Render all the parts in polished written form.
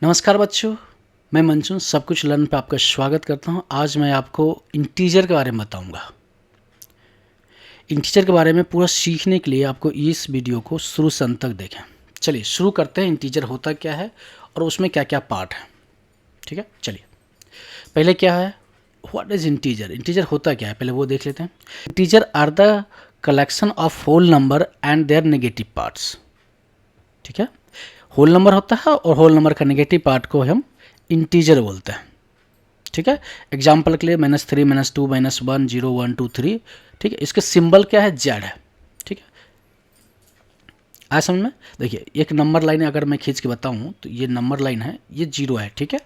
नमस्कार बच्चों, मैं मंचू सब कुछ लर्न पे आपका स्वागत करता हूँ। आज मैं आपको इंटीजर के बारे में बताऊँगा। इंटीजर के बारे में पूरा सीखने के लिए आपको इस वीडियो को शुरू से अंत तक देखें। चलिए शुरू करते हैं। इंटीजर होता क्या है और उसमें क्या क्या पार्ट है, ठीक है। चलिए पहले क्या है, व्हाट इज़ इंटीजर। इंटीजर होता क्या है पहले वो देख लेते हैं। Integer are the collection of whole number and their negative parts, ठीक है। होल नंबर होता है और होल नंबर का नेगेटिव पार्ट को हम इंटीजर बोलते हैं, ठीक है। एग्जाम्पल के लिए -3, -2, -1, 0, 1, 2, 3, ठीक है। इसके सिंबल क्या है, जेड है, ठीक है। आया समझ में। देखिए एक नंबर लाइन अगर मैं खींच के बताऊँ तो ये नंबर लाइन है, ये 0 है, ठीक है।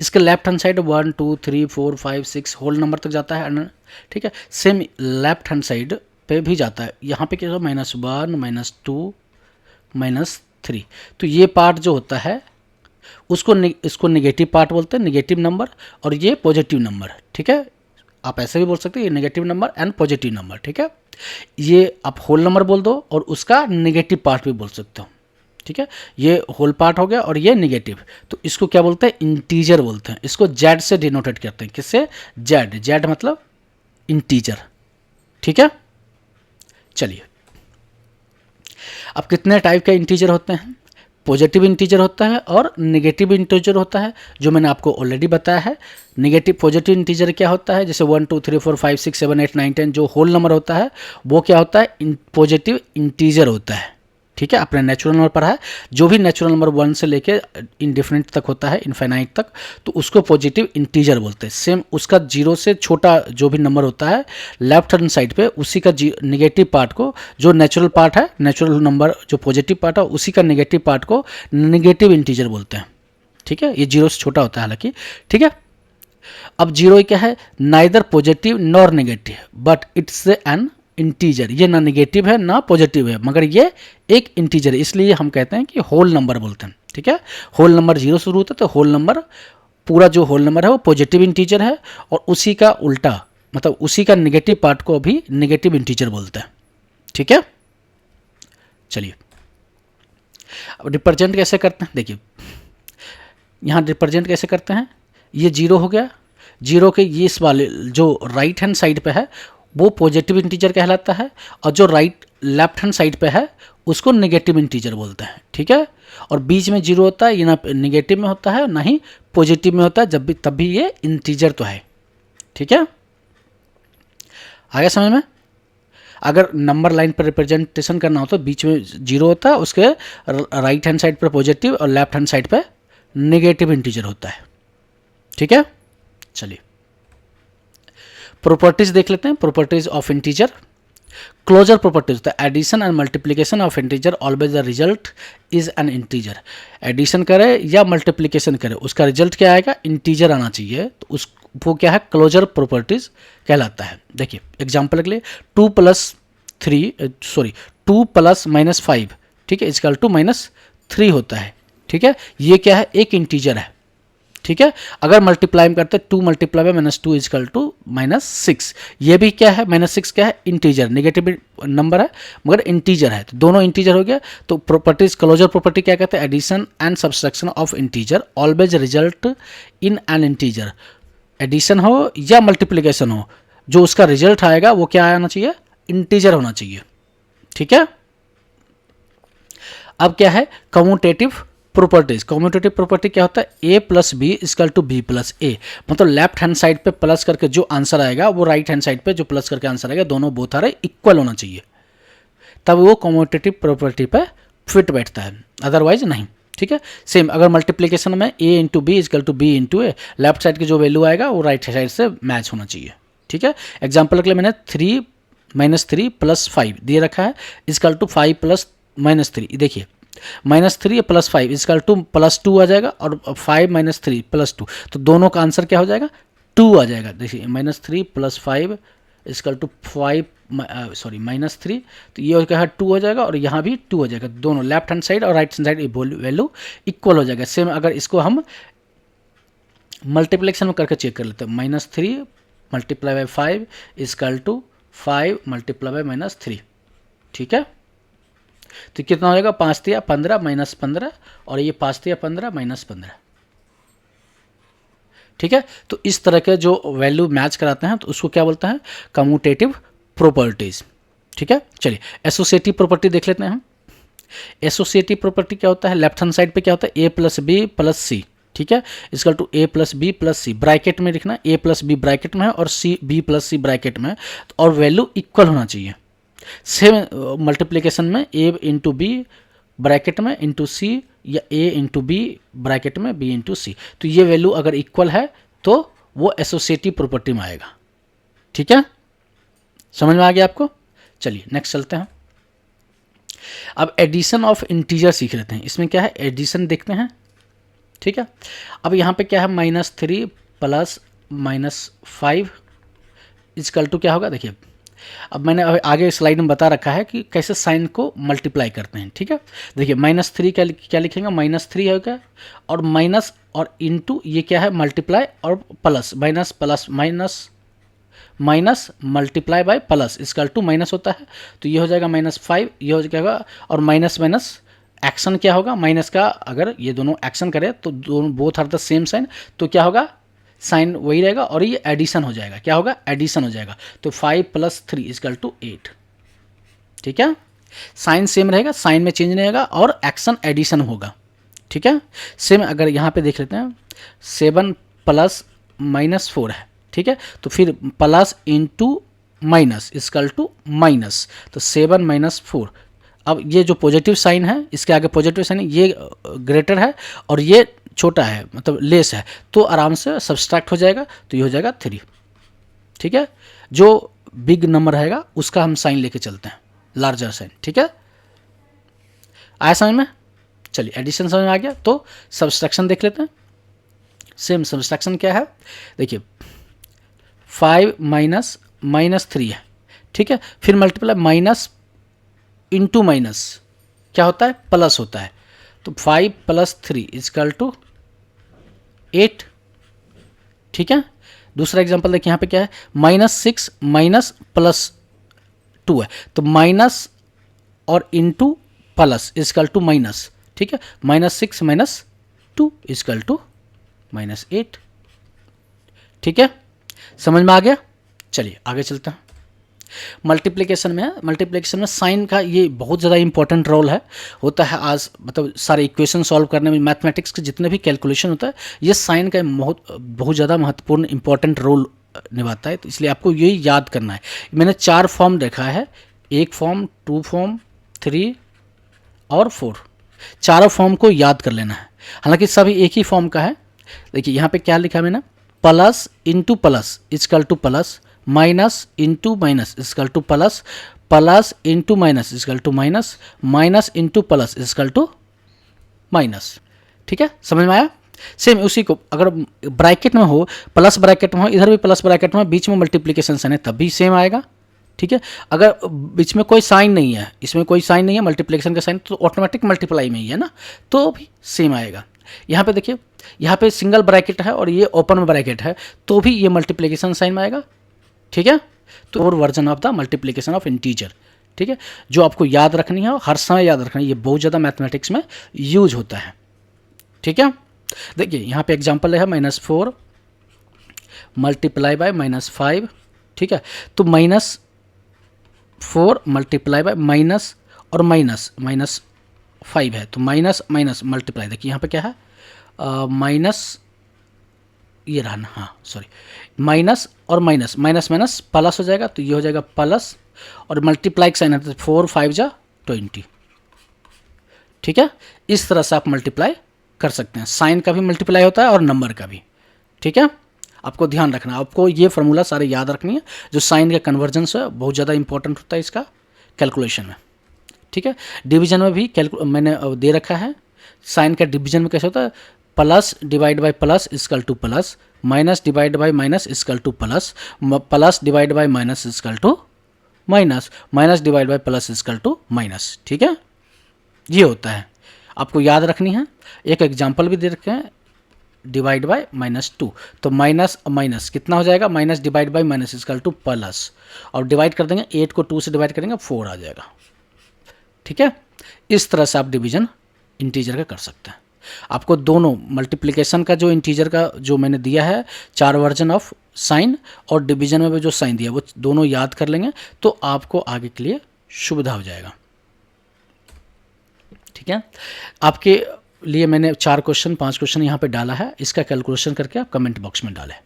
इसके left hand side 1, 2, 3, 4, 5, 6 whole number तक जाता है, ठीक है। सेम लेफ्ट हैंड साइड पे भी जाता है। यहाँ पे क्या होगा, -1, -2, -3। तो ये पार्ट जो होता है इसको नेगेटिव पार्ट बोलते हैं, नेगेटिव नंबर, और ये पॉजिटिव नंबर, ठीक है। आप ऐसे भी बोल सकते हैं, ये negative number and positive number, ठीक है। ये आप होल नंबर बोल दो और उसका नेगेटिव पार्ट भी बोल सकते हो, ठीक है। ये होल पार्ट हो गया और ये नेगेटिव, तो इसको क्या बोलते हैं, इंटीजर बोलते हैं। इसको जेड से डिनोटेट करते हैं। किससे, जेड। जेड मतलब इंटीजर, ठीक है। चलिए अब कितने टाइप के इंटीजर होते हैं। पॉजिटिव इंटीजर होता है और नेगेटिव इंटीजर होता है, जो मैंने आपको ऑलरेडी बताया है। नेगेटिव पॉजिटिव इंटीजर क्या होता है, जैसे 1, 2, 3, 4, 5, 6, 7, 8, 9, 10 जो होल नंबर होता है वो क्या होता है, पॉजिटिव इंटीजर होता है, ठीक है। आपने नेचुरल नंबर पढ़ा है, जो भी नेचुरल नंबर 1 से लेके इनडिफिनिट तक होता है, इनफाइनाइट तक, तो उसको पॉजिटिव इंटीजर बोलते हैं। सेम उसका 0 से छोटा जो भी नंबर होता है लेफ्ट हैंड साइड पे, उसी का नेगेटिव पार्ट को, जो नेचुरल पार्ट है, नेचुरल नंबर जो पॉजिटिव पार्ट है उसी का नेगेटिव पार्ट को नेगेटिव इंटीजर बोलते हैं, ठीक है। ये 0 से छोटा होता है हालांकि, ठीक है। अब 0 क्या है, neither positive nor negative but it's an integer. ये ना नेगेटिव है ना पॉजिटिव है, मगर ये एक इंटीजर है, इसलिए हम कहते हैं कि होल नंबर बोलते हैं, ठीक है। होल नंबर 0 शुरू होता है तो होल नंबर, पूरा जो होल नंबर है वो पॉजिटिव इंटीजर है, और उसी का उल्टा मतलब उसी का नेगेटिव पार्ट को भी नेगेटिव इंटीजर बोलते हैं, ठीक है। चलिए अब रिप्रेजेंट कैसे करते हैं, देखिए यहाँ रिप्रेजेंट कैसे करते हैं। ये 0 हो गया, 0 के ये इस वाले जो राइट हैंड साइड पे है वो पॉजिटिव इंटीजर कहलाता है, और जो लेफ्ट हैंड साइड पे है उसको नेगेटिव इंटीजर बोलते हैं, ठीक है। और बीच में 0 होता है, ये ना नेगेटिव में होता है ना ही पॉजिटिव में होता है, जब भी तब भी ये इंटीजर तो है, ठीक है। आ गया समझ में। अगर नंबर लाइन पर रिप्रेजेंटेशन करना हो तो बीच में 0 होता है, उसके राइट हैंड साइड पर पॉजिटिव और लेफ्ट हैंड साइड पर नेगेटिव इंटीजर होता है, ठीक है। चलिए प्रॉपर्टीज देख लेते हैं। Properties of integer, closure properties होता है addition and multiplication of integer always the result is an integer. Addition करे या मल्टीप्लिकेशन करे उसका रिजल्ट क्या आएगा, इंटीजर आना चाहिए, तो उस वो क्या है, क्लोजर प्रॉपर्टीज कहलाता है। देखिए एग्जांपल के लिए 2 प्लस -5, ठीक है, इजकल टू -3 होता है, ठीक है। ये क्या है, एक इंटीजर है, ठीक है। अगर मल्टीप्लाई करते 2 मल्टीप्लाई बाय -2 इजकल टू -6, ये भी क्या है, -6 क्या है, इंटीजर, नेगेटिव नंबर है मगर इंटीजर है, तो दोनों इंटीजर हो गया। तो प्रॉपर्टीज, क्लोजर प्रॉपर्टी क्या कहते हैं, addition and subtraction of integer always result in an integer. Addition हो या मल्टीप्लिकेशन हो, जो उसका रिजल्ट आएगा वो क्या आना चाहिए, इंटीजर होना चाहिए, ठीक है। अब क्या है, कम्यूटेटिव प्रॉपर्टीज। कम्यूटेटिव प्रॉपर्टी क्या होता है, a plus b is equal to b plus a, मतलब लेफ्ट हैंड साइड पे प्लस करके जो आंसर आएगा वो राइट हैंड साइड पे जो प्लस करके आंसर आएगा, दोनों बोथ आ रहे इक्वल होना चाहिए, तब वो कम्यूटेटिव प्रॉपर्टी पे फिट बैठता है, अदरवाइज नहीं, ठीक है। सेम अगर मल्टीप्लीकेशन में a into B is equal to B into A, left side की जो वैल्यू आएगा वो राइट साइड से मैच होना चाहिए, ठीक है। एग्जाम्पल के लिए मैंने 3 प्लस 5 दिए रखा है, इजकल टू 5 प्लस -3, देखिए -3 प्लस 5 इजकल टू +2 आ जाएगा, और 5 -3 +2, तो दोनों का आंसर क्या हो जाएगा, 2 आ जाएगा। देखिए -3 प्लस 5 इजकल टू 5 -3, तो ये क्या है 2 हो जाएगा, और यहाँ भी 2 हो जाएगा, दोनों लेफ्ट हैंड साइड और right hand side value equal हो जाएगा। सेम अगर इसको हम मल्टीप्लिकेशन में करके चेक कर लेते हैं, -3 multiply by 5 is equal to 5 multiply by -3, ठीक है। तो कितना हो जाएगा, 5 तिया 15 माइनस 15, और ये 5 तिया 15 माइनस 15। ठीक है, तो इस तरह के जो वैल्यू मैच कराते हैं तो उसको क्या बोलते हैं, कम्यूटेटिव प्रॉपर्टीज। ठीक है, चलिए एसोसिएटिव प्रॉपर्टी देख लेते हैं हम। एसोसिएटिव प्रॉपर्टी क्या होता है, लेफ्ट हैंड साइड पे क्या होता है, A plus B plus C. ठीक है, is equal to A plus B plus C, bracket में लिखना, ए प्लस बी ब्रैकेट में है और C B plus C bracket में है, और वैल्यू इक्वल होना चाहिए। सेम मल्टीप्लिकेशन में ए इंटू बी ब्रैकेट में इंटू सी, या ए इंटू बी ब्रैकेट में बी इंटू सी, तो ये वैल्यू अगर इक्वल है तो वो एसोसिएटिव प्रॉपर्टी में आएगा। ठीक है, समझ में आ गया आपको। चलिए नेक्स्ट चलते हैं। अब एडिशन ऑफ इंटीजर सीख लेते हैं। इसमें क्या है, एडिशन देखते हैं। ठीक है, अब यहाँ पे क्या है, -3 प्लस -5 इजकल टू क्या होगा, देखिए अब मैंने आगे स्लाइड में बता रखा है कि कैसे साइन को मल्टीप्लाई करते हैं। ठीक है, देखिए -3 क्या लिखेंगे, -3 होगा, और माइनस और इंटू ये क्या है, मल्टीप्लाई और plus, minus plus minus multiply by plus इसका टू माइनस होता है, तो ये हो जाएगा -5, ये हो जाएगा, और माइनस माइनस एक्शन क्या होगा, माइनस का अगर ये दोनों एक्शन करें तो दोनों both are the same sign, तो क्या होगा, साइन वही रहेगा, और ये एडिशन हो जाएगा, क्या होगा, एडिशन हो जाएगा। तो 5 + 3 इजकल टू 8। ठीक है, साइन सेम रहेगा, साइन में चेंज नहीं रहेगा, और एक्शन एडिशन होगा। ठीक है, सेम अगर यहाँ पे देख लेते हैं, 7 + -4 है। ठीक है, तो फिर plus into minus is equal to minus, तो 7 - 4। अब ये जो पॉजिटिव साइन है, इसके आगे पॉजिटिव साइन है, ये ग्रेटर है और ये छोटा है, मतलब लेस है, तो आराम से सब्सट्रैक्ट हो जाएगा, तो ये हो जाएगा 3। ठीक है, जो बिग नंबर रहेगा उसका हम साइन लेके चलते हैं, लार्जर साइन। ठीक है, आया समझ में। चलिए एडिशन समझ में आ गया, तो सब्सट्रैक्शन देख लेते हैं। सेम सब्सट्रैक्शन क्या है, देखिए 5 - -3 है। ठीक है, फिर मल्टीप्लाई माइनस इंटू माइनस क्या होता है, प्लस होता है, तो 5 + 3 इजकल टू 8। ठीक है, दूसरा एग्जांपल देखिए, यहाँ पे क्या है, -6 माइनस प्लस 2 है, तो माइनस और into plus is equal to minus. ठीक है, -6 - 2 इजकल टू -8। ठीक है, समझ में आ गया। चलिए आगे चलते हैं। मल्टीप्लिकेशन में साइन का ये बहुत ज़्यादा इंपॉर्टेंट रोल है, होता है आज, मतलब सारे इक्वेशन सॉल्व करने में, मैथमेटिक्स के जितने भी कैलकुलेशन होता है, ये साइन का बहुत ज़्यादा महत्वपूर्ण इंपॉर्टेंट रोल निभाता है, तो इसलिए आपको यही याद करना है। मैंने 4 फॉर्म देखा है, 1 फॉर्म, 2 फॉर्म, 3 और 4, चारों फॉर्म को याद कर लेना है। हालांकि सभी एक ही फॉर्म का है। देखिए यहाँ पे क्या लिखा है मैंने, plus into plus is equal to plus, minus into minus is equal to plus, plus into minus is equal to minus, minus into plus is equal to minus. ठीक है, समझ में आया। सेम उसी को अगर ब्रैकेट में हो, प्लस ब्रैकेट में हो, इधर भी प्लस ब्रैकेट में, बीच में मल्टीप्लिकेशन साइन है तब भी सेम आएगा। ठीक है, अगर बीच में कोई साइन नहीं है, इसमें कोई साइन नहीं है मल्टीप्लिकेशन का साइन, तो ऑटोमेटिक मल्टीप्लाई में ही है ना, तो भी सेम आएगा। यहाँ पे देखिए, यहाँ पे सिंगल ब्रैकेट है और ये ओपन ब्रैकेट है, तो भी ये मल्टीप्लिकेशन साइन में आएगा। ठीक है, तो और version of the multiplication of integer. ठीक है, जो आपको याद रखनी है, हर समय याद रखनी है, ये बहुत ज़्यादा मैथमेटिक्स में यूज होता है। ठीक है, देखिए यहाँ पे एग्जांपल है -4 मल्टीप्लाई बाय -5। ठीक है, तो -4 मल्टीप्लाई बाय माइनस और -5 है, तो माइनस माइनस मल्टीप्लाई, देखिए यहाँ पे क्या है, माइनस, ये रहा ना, हाँ सॉरी, माइनस और माइनस, माइनस माइनस प्लस हो जाएगा, तो ये हो जाएगा प्लस, और मल्टीप्लाई का साइन है, 4 × 5 = 20। ठीक है, इस तरह से आप मल्टीप्लाई कर सकते हैं, साइन का भी मल्टीप्लाई होता है और नंबर का भी। ठीक है, आपको ध्यान रखना, आपको ये फार्मूला सारे याद रखनी है, जो साइन का कन्वर्जन है बहुत ज़्यादा इंपॉर्टेंट होता है इसका कैलकुलेशन में। ठीक है, डिवीजन में भी मैंने दे रखा है, साइन का डिवीजन में कैसे होता है, plus divide by plus is equal to plus, minus divide by minus is equal to plus, plus divide by minus is equal to minus, minus divide by plus is equal to minus. ठीक है, ये होता है, आपको याद रखनी है। एक एग्जांपल भी दे रखे हैं, डिवाइड बाय -2, तो माइनस माइनस कितना हो जाएगा, minus divide by minus is equal to plus, और डिवाइड कर देंगे 8 को 2 से डिवाइड करेंगे 4 आ जाएगा। ठीक है, इस तरह से आप डिवीजन इंटीजर का कर सकते हैं। आपको दोनों मल्टीप्लिकेशन का जो इंटीजर का जो मैंने दिया है 4 वर्जन ऑफ साइन और डिवीजन में भी जो साइन दिया वो दोनों याद कर लेंगे तो आपको आगे के लिए सुविधा हो जाएगा। ठीक है, आपके लिए मैंने 4 क्वेश्चन 5 क्वेश्चन यहाँ पे डाला है, इसका कैलकुलेशन करके आप कमेंट बॉक्स में डालें।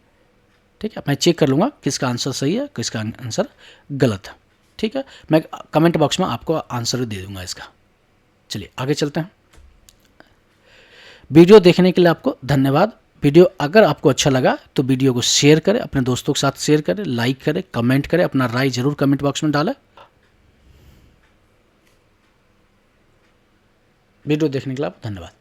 ठीक है, मैं चेक कर लूँगा किसका आंसर सही है किसका आंसर गलत है। ठीक है, मैं कमेंट बॉक्स में आपको आंसर दे दूँगा इसका। चलिए आगे चलते हैं। वीडियो देखने के लिए आपको धन्यवाद। वीडियो अगर आपको अच्छा लगा तो वीडियो को शेयर करें, अपने दोस्तों के साथ शेयर करें, लाइक करें, कमेंट करें, अपना राय जरूर कमेंट बॉक्स में डालें। वीडियो देखने के लिए आप धन्यवाद।